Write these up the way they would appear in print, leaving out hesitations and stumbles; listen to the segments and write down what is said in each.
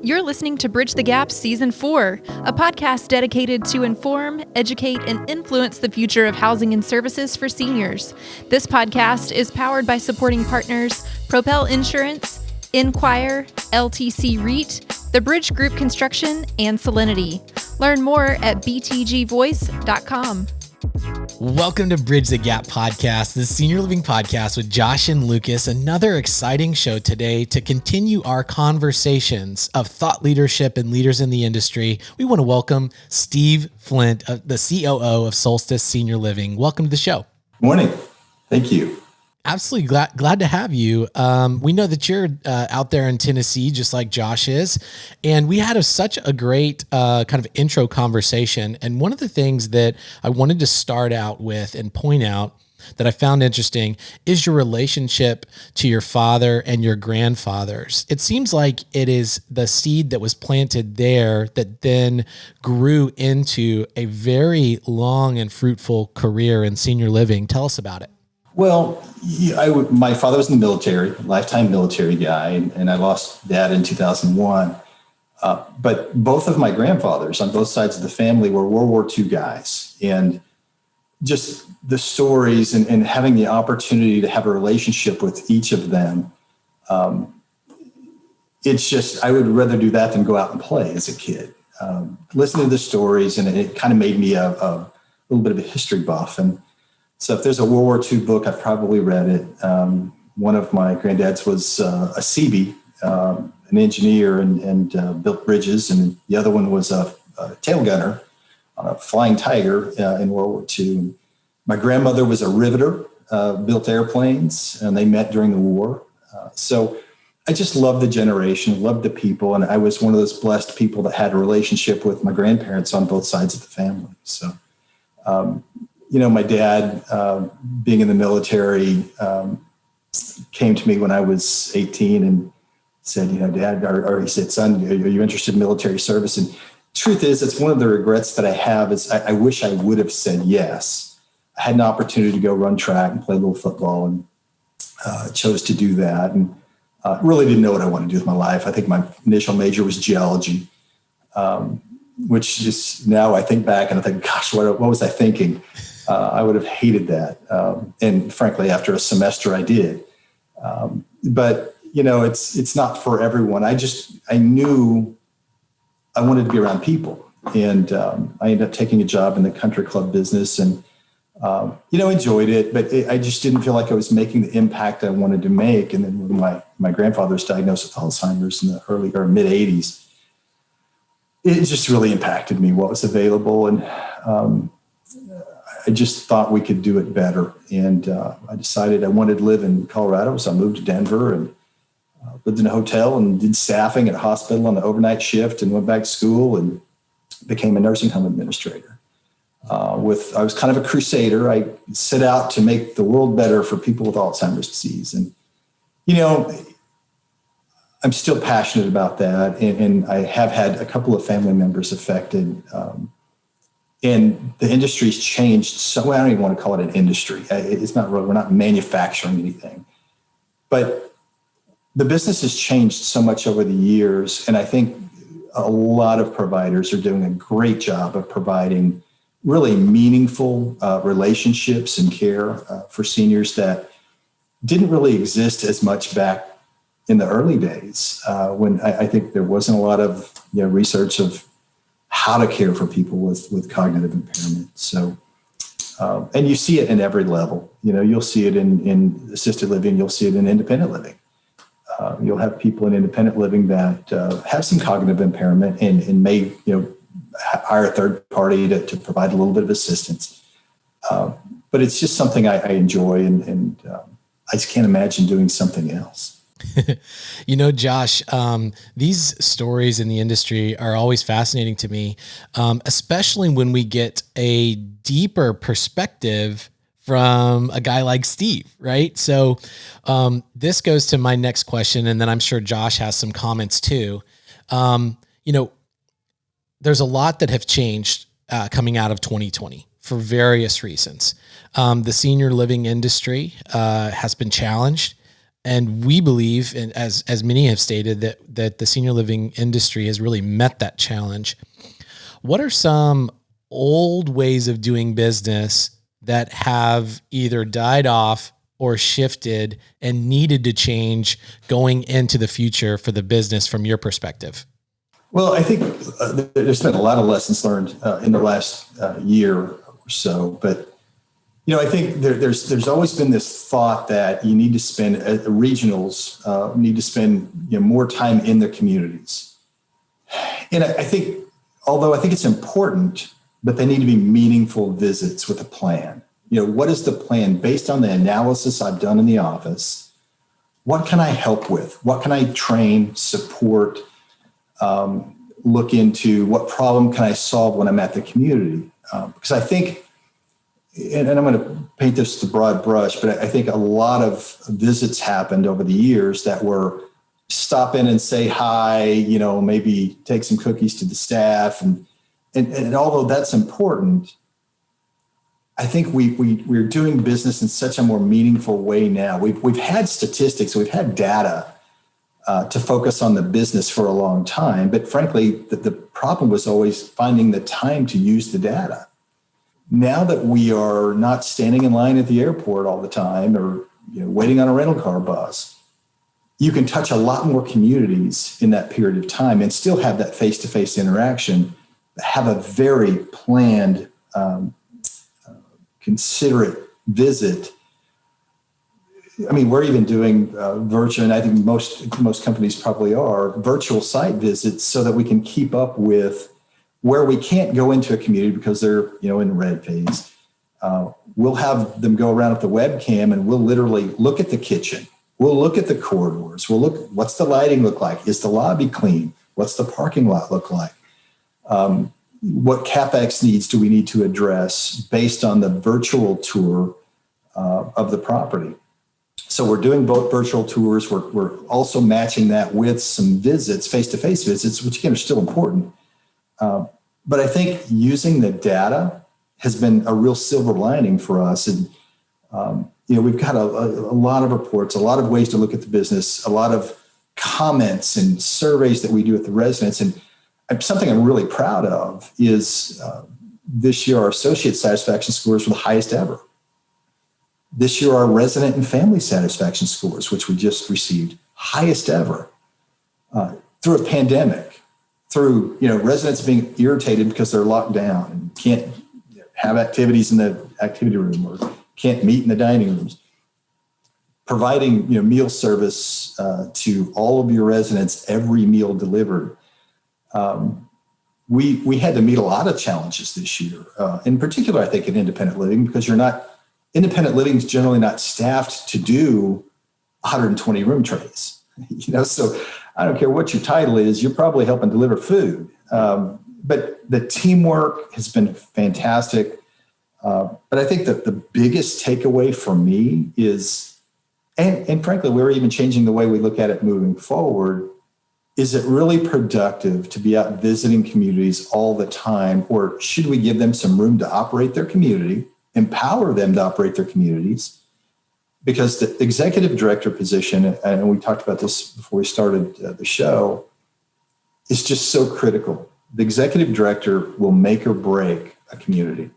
You're listening to Bridge the Gap Season 4, a podcast dedicated to inform, educate, and influence the future of housing and services for seniors. This podcast is powered by supporting partners Propel Insurance, Inquire, LTC REIT, The Bridge Group Construction, and Salinity. Learn more at btgvoice.com. Welcome to Bridge the Gap podcast, the senior living podcast with Josh and Lucas. Another exciting show today to continue our conversations of thought leadership and leaders in the industry. We want to welcome Steve Flint, the COO of Solstice Senior Living. Welcome to the show. Morning. Thank you. Absolutely glad to have you. We know that you're out there in Tennessee, just like Josh is, and we had such a great kind of intro conversation. And one of the things that I wanted to start out with and point out that I found interesting is your relationship to your father and your grandfathers. It seems like it is the seed that was planted there that then grew into a very long and fruitful career in senior living. Tell us about it. Well, my father was in the military, lifetime military guy, and I lost dad in 2001. But both of my grandfathers on both sides of the family were World War II guys. And just the stories and having the opportunity to have a relationship with each of them, it's just, I would rather do that than go out and play as a kid. Listening to the stories, and it kind of made me a little bit of a history buff. And so if there's a World War II book, I've probably read it. One of my granddads was a Seabee, an engineer and built bridges. And the other one was a tail gunner on a Flying Tiger in World War II. My grandmother was a riveter, built airplanes, and they met during the war. So I just love the generation, love the people. And I was one of those blessed people that had a relationship with my grandparents on both sides of the family. So, my dad, being in the military, came to me when I was 18 and said, Dad, or he said, son, are you interested in military service? And truth is, it's one of the regrets that I have is I wish I would have said yes. I had an opportunity to go run track and play a little football and chose to do that. And really didn't know what I wanted to do with my life. I think my initial major was geology, which just now I think back and I think, gosh, what was I thinking? I would have hated that. And frankly, after a semester I did. But it's not for everyone. I knew I wanted to be around people. And I ended up taking a job in the country club business and, enjoyed it, but I just didn't feel like I was making the impact I wanted to make. And then when my grandfather was diagnosed with Alzheimer's in the early or mid 80s, it just really impacted me, what was available. And, I just thought we could do it better. And I decided I wanted to live in Colorado. So I moved to Denver and lived in a hotel and did staffing at a hospital on the overnight shift and went back to school and became a nursing home administrator. I was kind of a crusader. I set out to make the world better for people with Alzheimer's disease. And, I'm still passionate about that. And I have had a couple of family members affected. And the industry's changed. So I don't even want to call it an industry. It's not really, we're not manufacturing anything, but the business has changed so much over the years. And I think a lot of providers are doing a great job of providing really meaningful relationships and care for seniors that didn't really exist as much back in the early days when I think there wasn't a lot of research of how to care for people with cognitive impairment. So, and you see it in every level. You'll see it in assisted living. You'll see it in independent living. You'll have people in independent living that have some cognitive impairment and may, hire a third party to provide a little bit of assistance. But it's just something I enjoy, and I just can't imagine doing something else. Josh, these stories in the industry are always fascinating to me, especially when we get a deeper perspective from a guy like Steve, right? So this goes to my next question, and then I'm sure Josh has some comments too. There's a lot that have changed coming out of 2020 for various reasons. The senior living industry has been challenged. And we believe, and as many have stated, that the senior living industry has really met that challenge. What are some old ways of doing business that have either died off or shifted and needed to change going into the future for the business from your perspective? Well, I think there's been a lot of lessons learned in the last year or so, but I think there's always been this thought that you need to spend regionals need to spend more time in their communities, and I think, although I think it's important, but they need to be meaningful visits with a plan. What is the plan based on the analysis I've done in the office? What can I help with? What can I train, support? Look into what problem can I solve when I'm at the community? Because I think, and I'm going to paint this with a broad brush, but I think a lot of visits happened over the years that were stop in and say hi, maybe take some cookies to the staff. And although that's important, I think we're doing business in such a more meaningful way now. We've had statistics, we've had data to focus on the business for a long time. But frankly, the problem was always finding the time to use the data. Now that we are not standing in line at the airport all the time or waiting on a rental car bus, you can touch a lot more communities in that period of time and still have that face-to-face interaction, have a very planned, considerate visit. I mean, we're even doing virtual, and I think most companies probably are, virtual site visits so that we can keep up with where we can't go into a community because they're in red phase. We'll have them go around with the webcam and we'll literally look at the kitchen. We'll look at the corridors. We'll look, what's the lighting look like? Is the lobby clean? What's the parking lot look like? What CapEx needs do we need to address based on the virtual tour of the property? So we're doing both virtual tours. We're also matching that with some visits, face-to-face visits, which again are still important. But I think using the data has been a real silver lining for us. And, we've got a lot of reports, a lot of ways to look at the business, a lot of comments and surveys that we do with the residents. And something I'm really proud of is this year our associate satisfaction scores were the highest ever. This year, our resident and family satisfaction scores, which we just received, highest ever through a pandemic, through residents being irritated because they're locked down and can't have activities in the activity room or can't meet in the dining rooms. Providing meal service to all of your residents, every meal delivered. We had to meet a lot of challenges this year. In particular, I think in independent living, because independent living is generally not staffed to do 120 room trays. So I don't care what your title is, you're probably helping deliver food. But the teamwork has been fantastic. But I think that the biggest takeaway for me is, and frankly, we're even changing the way we look at it moving forward. Is it really productive to be out visiting communities all the time? Or should we give them some room to operate their community, empower them to operate their communities? Because the executive director position, and we talked about this before we started the show, is just so critical. The executive director will make or break a community.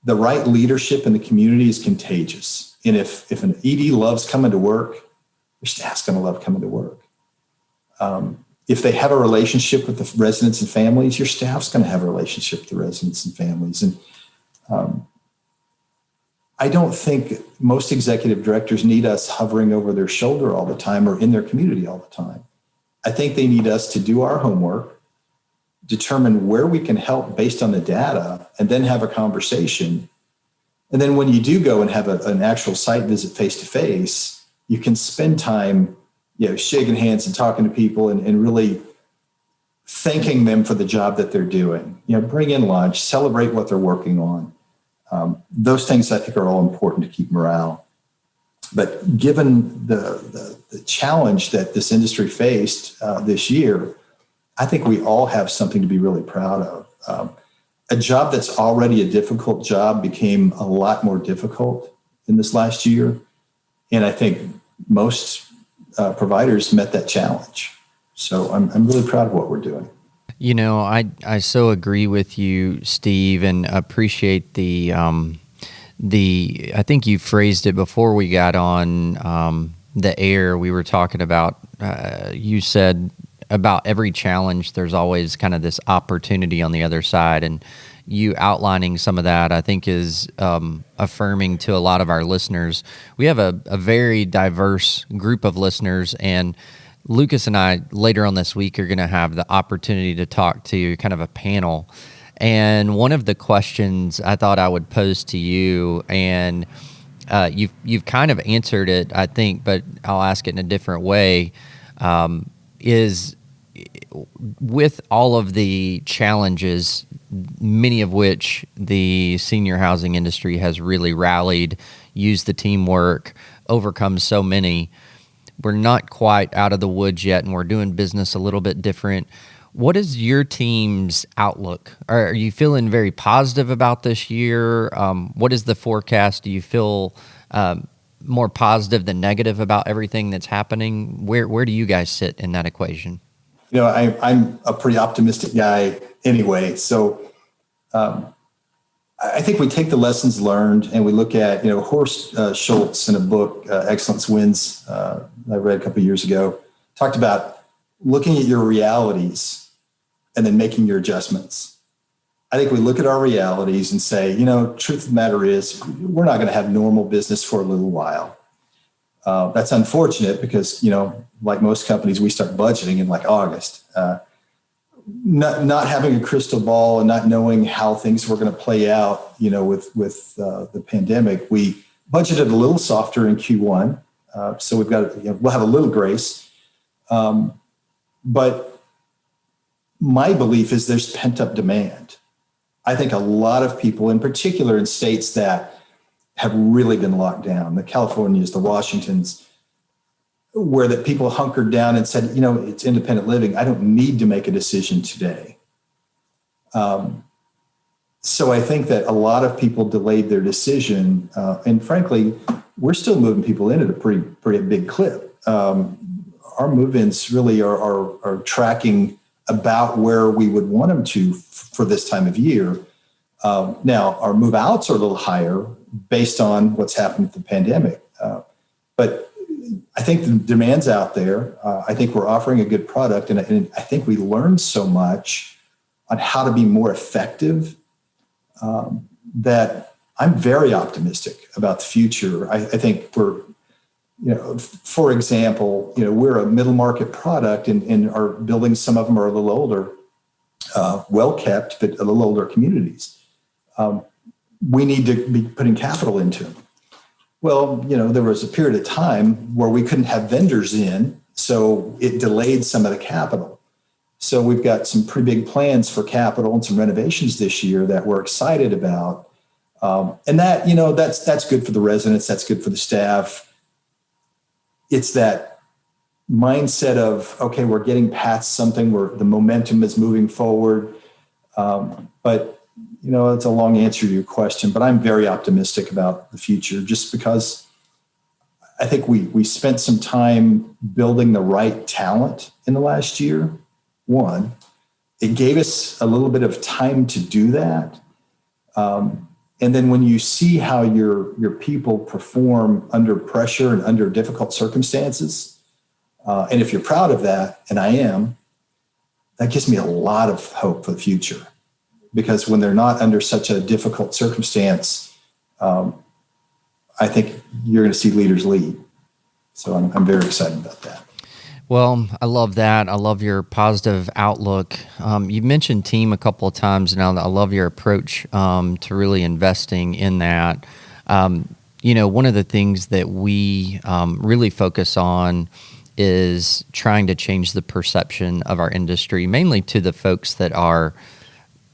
The right leadership in the community is contagious. And if an ED loves coming to work, your staff's going to love coming to work. If they have a relationship with the residents and families, your staff's going to have a relationship with the residents and families. And I don't think most executive directors need us hovering over their shoulder all the time or in their community all the time. I think they need us to do our homework, determine where we can help based on the data, and then have a conversation. And then when you do go and have an actual site visit face-to-face, you can spend time shaking hands and talking to people and really thanking them for the job that they're doing. Bring in lunch, celebrate what they're working on. Those things I think are all important to keep morale. But given the challenge that this industry faced this year, I think we all have something to be really proud of. A job that's already a difficult job became a lot more difficult in this last year. And I think most providers met that challenge. So I'm really proud of what we're doing. You know, I so agree with you, Steve, and appreciate the I think you phrased it before we got on the air. We were talking about, you said about every challenge, there's always kind of this opportunity on the other side. And you outlining some of that, I think, is affirming to a lot of our listeners. We have a very diverse group of listeners, and Lucas and I later on this week are going to have the opportunity to talk to kind of a panel. And one of the questions I thought I would pose to you, and you've kind of answered it, I think, but I'll ask it in a different way, is with all of the challenges, many of which the senior housing industry has really rallied, used the teamwork, overcome so many. We're not quite out of the woods yet, and we're doing business a little bit different. What is your team's outlook? Are you feeling very positive about this year? What is the forecast? Do you feel more positive than negative about everything that's happening? Where do you guys sit in that equation? You know, I'm a pretty optimistic guy anyway. So I think we take the lessons learned and we look at, you know, Horst Schultz in a book, Excellence Wins, I read a couple of years ago, talked about looking at your realities and then making your adjustments. I think we look at our realities and say, you know, truth of the matter is we're not going to have normal business for a little while. That's unfortunate because, you know, like most companies, we start budgeting in like August. Not having a crystal ball and not knowing how things were going to play out, you know, with the pandemic, we budgeted a little softer in Q1. So we've got, you know, we'll have a little grace. But my belief is there's pent up demand. I think a lot of people, in particular in states that have really been locked down, the Californias, the Washingtons, where that people hunkered down and said, you know, it's independent living. I don't need to make a decision today. So I think that a lot of people delayed their decision. And frankly, we're still moving people in at a pretty big clip. Our move-ins really are tracking about where we would want them to for this time of year. Now, our move-outs are a little higher based on what's happened with the pandemic. But I think the demand's out there. I think we're offering a good product. And I think we learned so much on how to be more effective that I'm very optimistic about the future. I think we're, you know, for example, you know, we're a middle market product and our buildings, some of them are a little older, well kept, but a little older communities. We need to be putting capital into them. Well, you know, there was a period of time where we couldn't have vendors in, so it delayed some of the capital. So we've got some pretty big plans for capital and some renovations this year that we're excited about. And that, you know, that's good for the residents, that's good for the staff. It's that mindset of, okay, we're getting past something where the momentum is moving forward. But you know, it's a long answer to your question, but I'm very optimistic about the future just because I think we spent some time building the right talent in the last year. One, it gave us a little bit of time to do that. And then when you see how your people perform under pressure and under difficult circumstances, and if you're proud of that, and I am, that gives me a lot of hope for the future. Because when they're not under such a difficult circumstance, I think you're going to see leaders lead. So I'm very excited about that. Well, I love that. I love your positive outlook. You mentioned team a couple of times, and I love your approach to really investing in that. You know, one of the things that we really focus on is trying to change the perception of our industry, mainly to the folks that are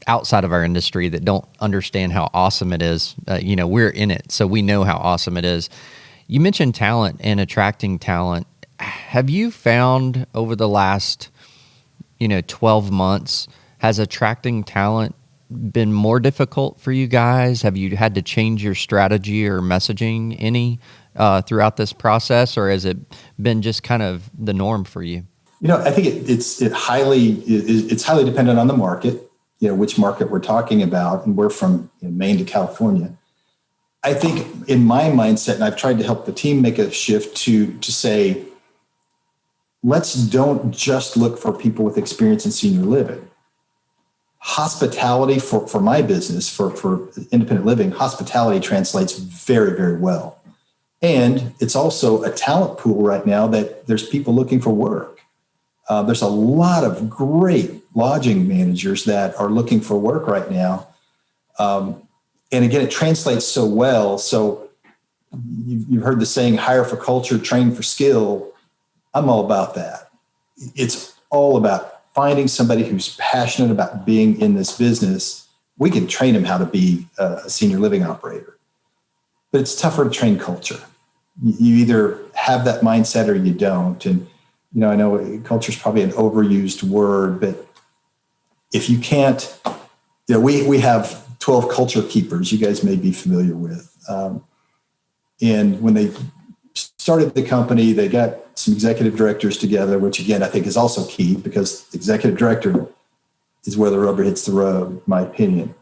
outside of our industry that don't understand how awesome it is. You know, we're in it, so we know how awesome it is. You mentioned talent and attracting talent. Have you found over the last, 12 months, has attracting talent been more difficult for you guys? Have you had to change your strategy or messaging any throughout this process, or has it been just kind of the norm for you? I think it's highly dependent on the market, which market we're talking about. And we're from Maine to California. I think in my mindset, and I've tried to help the team make a shift to say, let's don't just look for people with experience in senior living. Hospitality for my business, for independent living, hospitality translates very, very well. And it's also a talent pool right now that there's people looking for work. There's a lot of great lodging managers that are looking for work right now. And again, it translates so well. So you've heard the saying, hire for culture, train for skill. I'm all about that. It's all about finding somebody who's passionate about being in this business. We can train them how to be a senior living operator, but it's tougher to train culture. You either have that mindset or you don't. And, I know culture is probably an overused word, but if you can't, we have 12 culture keepers you guys may be familiar with. And when they started the company, they got some executive directors together, which again, I think is also key, because the executive director is where the rubber hits the road, in my opinion.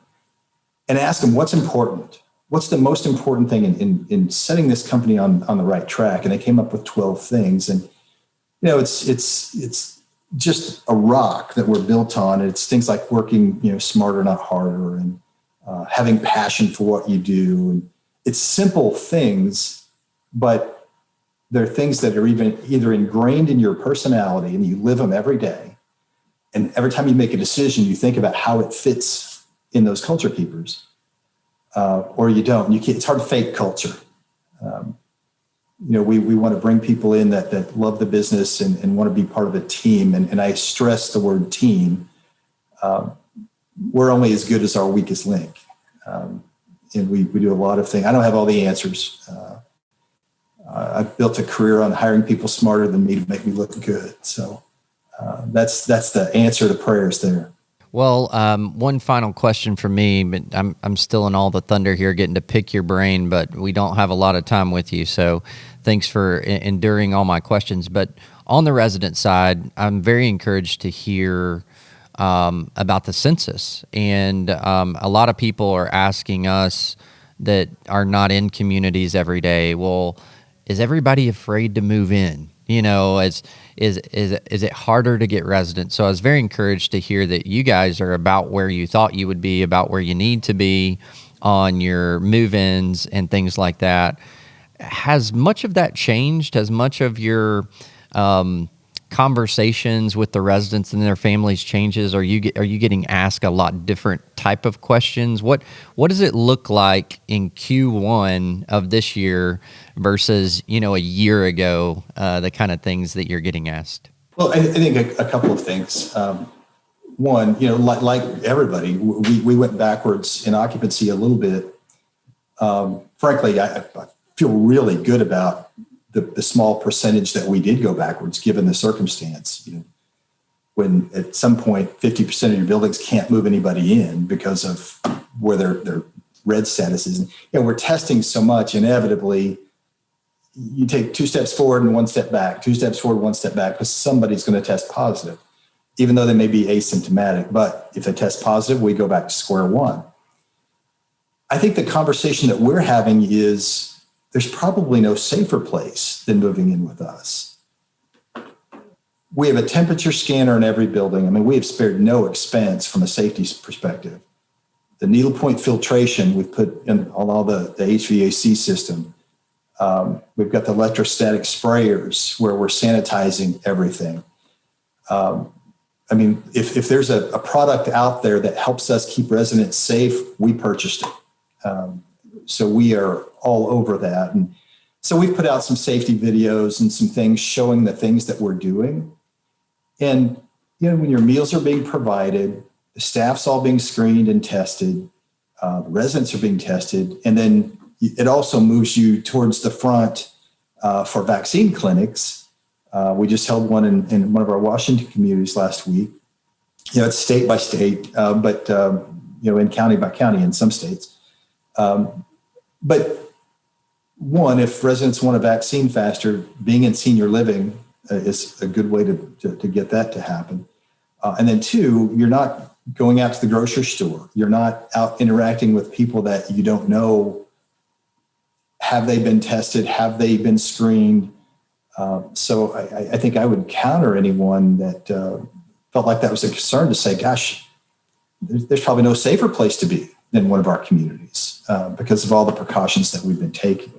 And ask them what's important. What's the most important thing in setting this company on the right track? And they came up with 12 things. And, it's just a rock that we're built on. It's things like working, smarter, not harder, and having passion for what you do. And it's simple things, but they're things that are either ingrained in your personality and you live them every day. And every time you make a decision, you think about how it fits in those culture keepers, or you don't. It's hard to fake culture. We want to bring people in that love the business and want to be part of a team. And I stress the word team. We're only as good as our weakest link. And we do a lot of things. I don't have all the answers. I've built a career on hiring people smarter than me to make me look good. So that's the answer to prayers there. Well, one final question for me, but I'm still in all the thunder here, getting to pick your brain, but we don't have a lot of time with you. So thanks for enduring all my questions. But on the resident side, I'm very encouraged to hear about the census. And a lot of people are asking us that are not in communities every day, well, is everybody afraid to move in? Is it harder to get residents? So I was very encouraged to hear that you guys are about where you thought you would be, about where you need to be on your move-ins and things like that. Has much of that changed? Has much of your conversations with the residents and their families changes? Are you getting asked a lot different type of questions? What does it look like in Q1 of this year versus a year ago? The kind of things that you're getting asked. Well, I think a couple of things. One, like everybody, we went backwards in occupancy a little bit. Frankly, I feel really good about the small percentage that we did go backwards, given the circumstance. When at some point 50% of your buildings can't move anybody in because of where their red status is. And we're testing so much, inevitably, you take 2 steps forward and 1 step back, 2 steps forward, 1 step back, because somebody's going to test positive, even though they may be asymptomatic. But if they test positive, we go back to square one. I think the conversation that we're having is, there's probably no safer place than moving in with us. We have a temperature scanner in every building. I mean, we have spared no expense from a safety perspective. The needlepoint filtration we've put in on all the HVAC system. We've got the electrostatic sprayers where we're sanitizing everything. If there's a product out there that helps us keep residents safe, we purchased it. So we are all over that. And so we've put out some safety videos and some things showing the things that we're doing. And, when your meals are being provided, the staff's all being screened and tested, the residents are being tested, and then it also moves you towards the front for vaccine clinics. We just held one in one of our Washington communities last week. It's state by state, but in county by county in some states. But one, if residents want a vaccine faster, being in senior living is a good way to get that to happen. And then two, you're not going out to the grocery store. You're not out interacting with people that you don't know. Have they been tested? Have they been screened? So I think I would counter anyone that felt like that was a concern to say, gosh, there's probably no safer place to be than one of our communities because of all the precautions that we've been taking.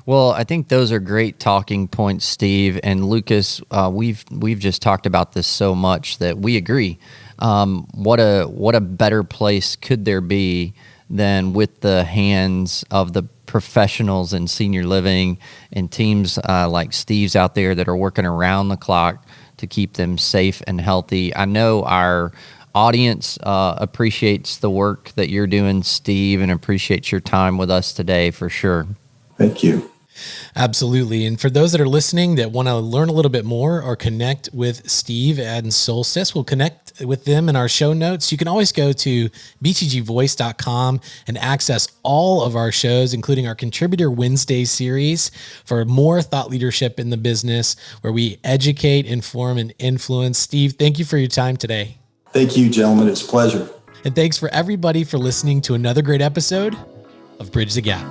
Well, I think those are great talking points, Steve and Lucas. We've just talked about this so much that we agree. What a better place could there be than with the hands of the professionals in senior living and teams like Steve's out there that are working around the clock to keep them safe and healthy. I know our audience appreciates the work that you're doing, Steve, and appreciates your time with us today for sure. Thank you. Absolutely. And for those that are listening that want to learn a little bit more or connect with Steve and Solstice, we'll connect with them in our show notes. You can always go to btgvoice.com and access all of our shows, including our Contributor Wednesday series for more thought leadership in the business, where we educate, inform, and influence. Steve, thank you for your time today. Thank you, gentlemen. It's a pleasure. And thanks for everybody for listening to another great episode of Bridge the Gap.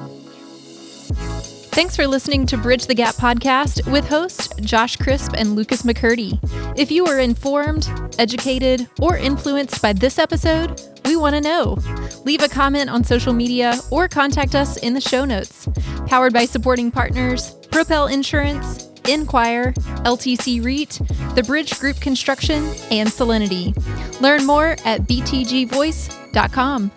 Thanks for listening to Bridge the Gap podcast with hosts Josh Crisp and Lucas McCurdy. If you were informed, educated, or influenced by this episode, we want to know. Leave a comment on social media or contact us in the show notes. Powered by supporting partners, Propel Insurance, Inquire, LTC REIT, The Bridge Group Construction, and Salinity. Learn more at btgvoice.com.